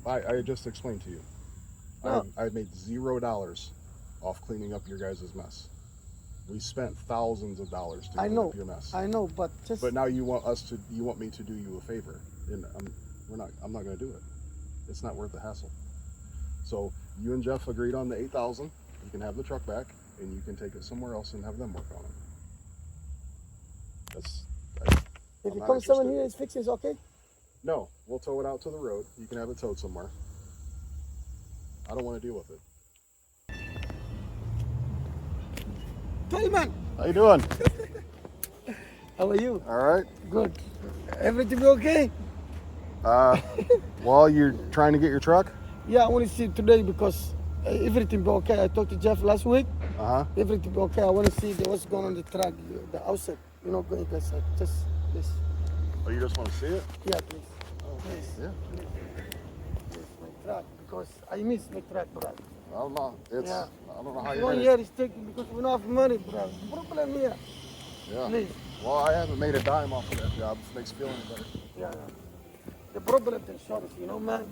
I just explained to you. No. I made $0 off cleaning up your guys' mess. We spent thousands of dollars to clean up your mess. I know, but just. But now you want me to do you a favor, and I'm not going to do it. It's not worth the hassle. So you and Jeff agreed on the 8,000. You can have the truck back, and you can take it somewhere else and have them work on it. If it comes someone here and fixes, okay? No, we'll tow it out to the road. You can have it towed somewhere. I don't want to deal with it. Hey man, How you doing? how are you? All right. Good. Everything okay? Well, you're trying to get your truck? Yeah, I want to see it today because everything be okay. I talked to Jeff last week. Everything be okay. I want to see what's going on the truck, the outside. You know, going inside. Just please. Oh, you just want to see it? Yeah, please. Oh, Please. yeah. Please, my truck, because I miss my truck, bro. I don't know. I don't know how you're 1 gonna... year is taking because we don't have money, bro. Problem here. Yeah. Please. Well, I haven't made a dime off of that job. If it makes you feel any better. Yeah. The problem is insurance, you know, man.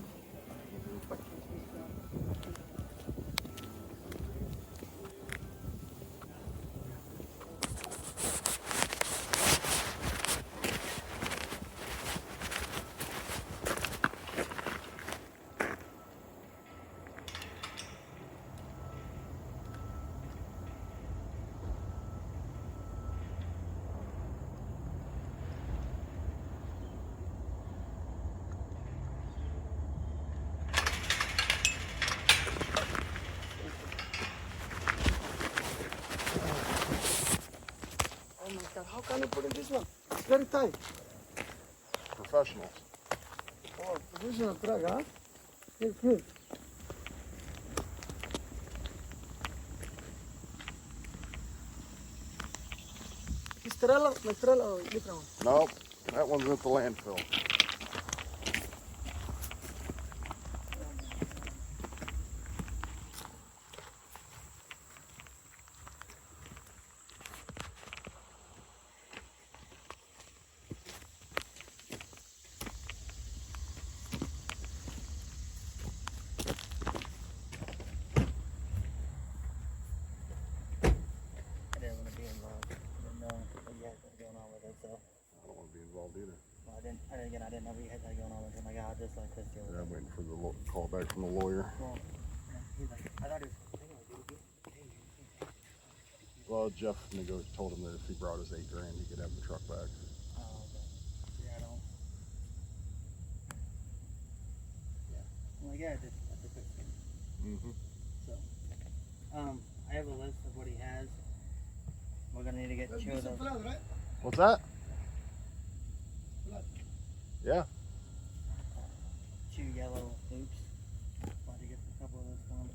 Oh my God, how can I put in this one? It's very tight. Professionals. Oh, professional truck, huh? Here. Is trailer or different one? Nope. That one's at the landfill. I didn't want to be involved. I didn't know what you had going on with it, so. I don't want to be involved either. Well, I didn't know what you had going on with it. Like, I'll just like this deal. Yeah, I'm waiting for the call back from the lawyer. Well, he's like, I thought he was thinking of it. Well, Jeff told him that if he brought his $8,000, he could have the truck back. Oh, okay. Yeah, I don't. Yeah. I'm like, yeah, that's a quick thing. So, I have a list of what he has. We're gonna need to get two of those. Right? What's that? Yeah. 2 yellow loops. Want to get a couple of those for him.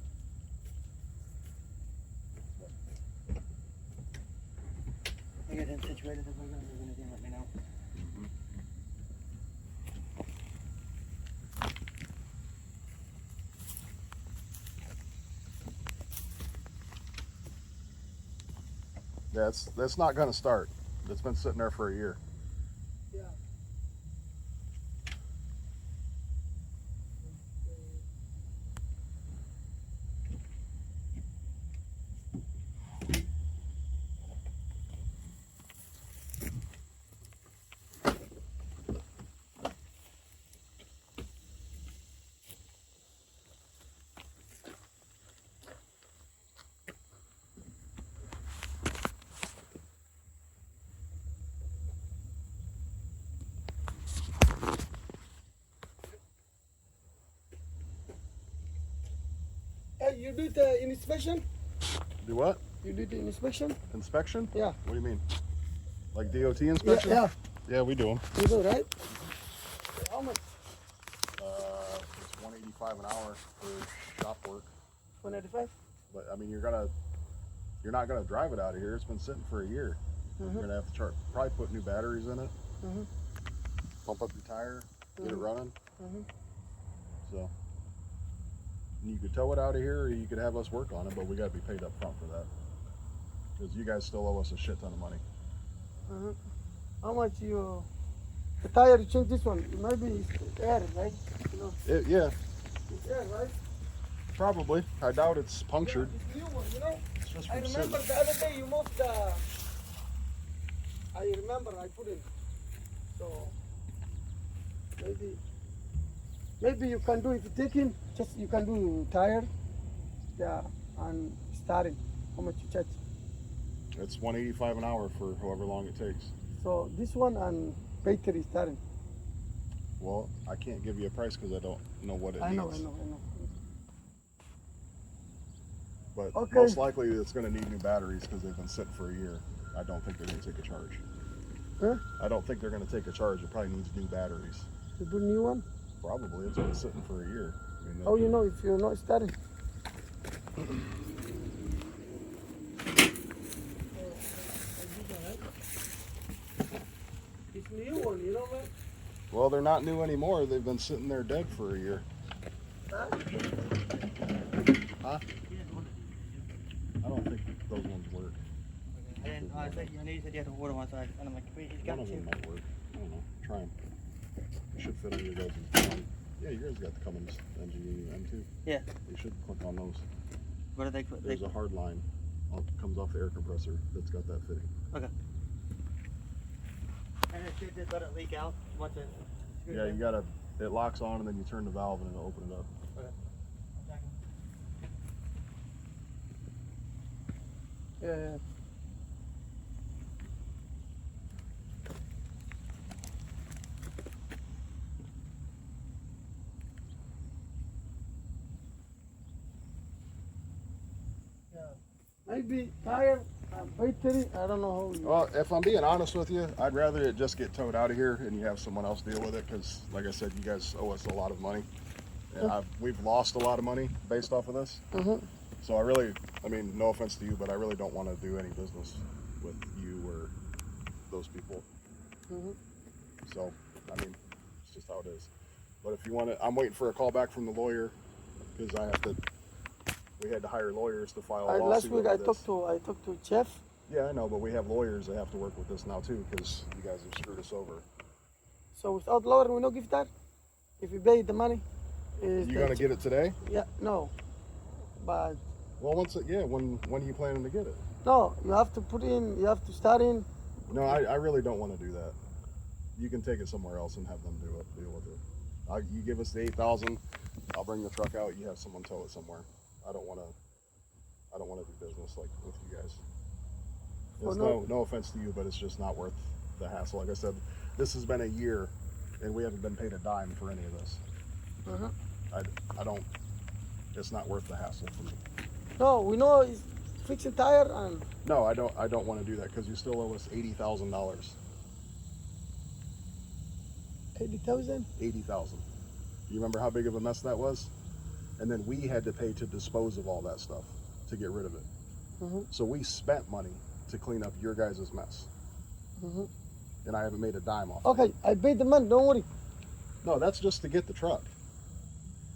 I get him situated. If we're gonna do anything, let me know. That's not going to start. It's been sitting there for a year. Yeah. Hey, you did the inspection? Do what? You did the inspection? Inspection? Yeah. What do you mean? Like DOT inspection? Yeah. Yeah, we do them. You do, right? How much? It's $185 an hour for shop work. 185? But I mean, you're not gonna drive it out of here. It's been sitting for a year. You're gonna have to probably put new batteries in it. Pump up your tire, get it running. So you could tow it out of here, or you could have us work on it, but we gotta be paid up front for that, because you guys still owe us a shit ton of money. How much you? The tire, you change this one. Maybe it's air, right? You know. Yeah. It's there, right? Probably. I doubt it's punctured. Yeah, this new one, you know? It's just I from remember sitting. the other day you moved the. I remember I put it. So maybe you can do if you take in just you can do tire, yeah, and starting. How much you charge? It's $185 an hour for however long it takes. So this one and battery starting. Well, I can't give you a price because I don't know what it I know. needs. But Okay. most likely it's going to need new batteries because they've been sitting for a year. I don't think they're going to take a charge. Huh? I don't think they're going to take a charge. It probably needs new batteries. You do new one? Probably. It's been sitting for a year. I mean, How you know if you're not starting? It's new one, you know, man. well, they're not new anymore. They've been sitting there dead for a year. Huh? Huh? I don't think those ones work. I didn't. I said I knew you said you had to order one, so I'm like, wait, he's got One of two. them might work. I don't know. Try them. It should fit on your guys' one. Yeah, you guys got the Cummins NGE M2. Yeah. You should click on those. What are they? They There's a hard line. Comes off the air compressor that's got that fitting. okay. And it should just let it leak out once it. Yeah, you gotta. It locks on and then you turn the valve and it'll open it up. Okay. Yeah. Maybe tire, battery, I don't know how you... Well, if I'm being honest with you, I'd rather it just get towed out of here and you have someone else deal with it because, like I said, you guys owe us a lot of money. And we've lost a lot of money based off of this. So I mean, no offense to you, but I really don't want to do any business with you or those people. So, I mean, it's just how it is. But if you want to, I'm waiting for a call back from the lawyer because we had to hire lawyers to file a lawsuit. Last week over I this. talked to Jeff. Yeah, I know, but we have lawyers that have to work with this now too because you guys have screwed us over. So without lawyer, we no give that? If you pay the money? You gonna get it today? Yeah, no. But... Well, when are you planning to get it? No, you have to put in, you have to start in. No, I really don't want to do that. You can take it somewhere else and have them deal with it. You give us the $8,000, I'll bring the truck out. You have someone tow it somewhere. I don't want to do business like with you guys. It's no offense to you, but it's just not worth the hassle. Like I said, this has been a year, and we haven't been paid a dime for any of this. I don't. It's not worth the hassle for me. No, we know it's fixing tire and... No, I don't want to do that because you still owe us $80,000. 80,000? $80,000. You remember how big of a mess that was? And then we had to pay to dispose of all that stuff to get rid of it. So we spent money to clean up your guys' mess. And I haven't made a dime off Okay, I paid the money, don't worry. No, that's just to get the truck.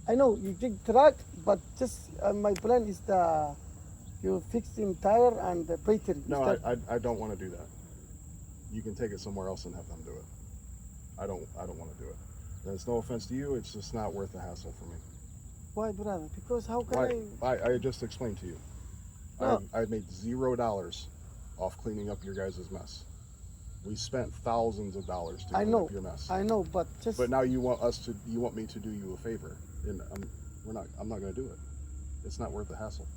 I know, you take truck, but just my plan is you fix the tire and the battery. No, I don't want to do that. You can take it somewhere else and have them do it. I don't want to do it. And it's no offense to you, it's just not worth the hassle for me. Why, brother? Because how can I just explained to you. No. I made $0 off cleaning up your guys' mess. We spent thousands of dollars to clean up your mess. I know, but just... But now you want me to do you a favor, and I'm not going to do it. It's not worth the hassle.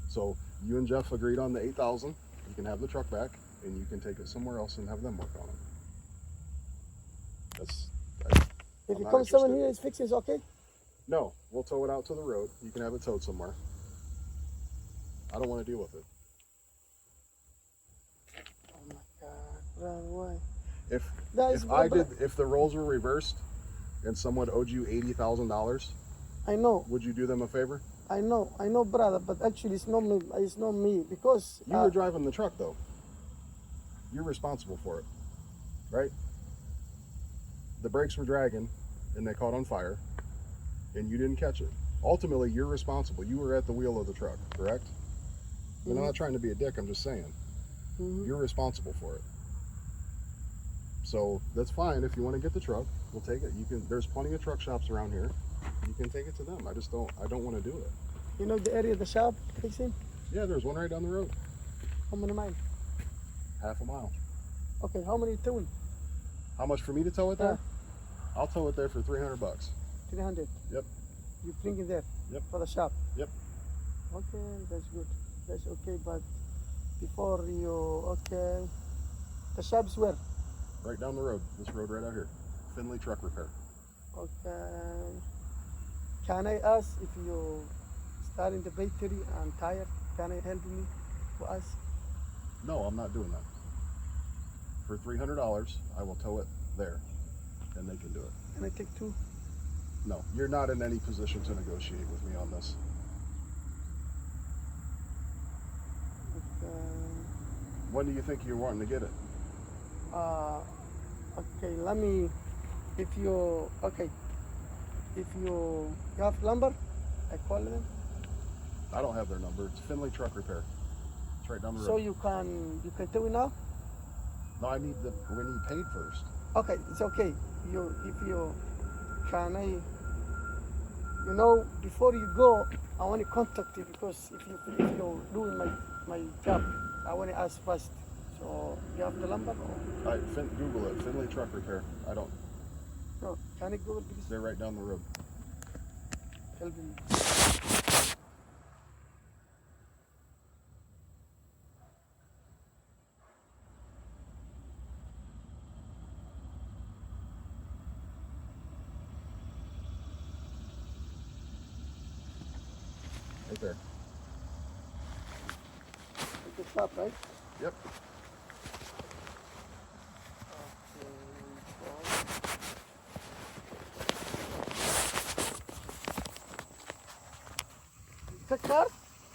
So you and Jeff agreed on the $8,000. You can have the truck back, and you can take it somewhere else and have them work on it. If it comes someone here, it's fixed, it's okay? No, we'll tow it out to the road. You can have it towed somewhere. I don't want to deal with it. Oh my God, brother, why? If the roles were reversed and someone owed you $80,000, I know. Would you do them a favor? I know, brother, but actually it's not me because you were driving the truck though. You're responsible for it, right? The brakes were dragging and they caught on fire and you didn't catch it. Ultimately, you're responsible. You were at the wheel of the truck, correct? And I'm not trying to be a dick, I'm just saying. You're responsible for it. So that's fine. If you want to get the truck, we'll take it. There's plenty of truck shops around here. You can take it to them. I don't want to do it. You know the area the shop takes in? Yeah, there's one right down the road. How many miles? Half a mile. Okay, how many towing? How much for me to tow it there? I'll tow it there for $300. 300. Yep. You bring it there? Yep. For the shop? Yep. Okay, that's good. That's okay, but before you, okay. The shop's where? Right down the road. This road right out here. Findlay Truck Repair. Okay. Can I ask if you starting the battery and tire? Can I help me to ask? No, I'm not doing that. For $300, I will tow it there, and they can do it. Can I take two? No, you're not in any position to negotiate with me on this. Okay. When do you think you're wanting to get it? Okay, let me, if you have number, I call them. I don't have their number. It's Findlay Truck Repair. It's right down the road. So you can tell me now? No, we need paid first. Okay, it's okay. Before you go, I want to contact you because if you're doing my job, I want to ask first. So you have the number? Or? Google it. Findlay Truck Repair. I don't. No, can I Google this? They're right down the road. Help me. Right there. At the shop, right? Yep. The car?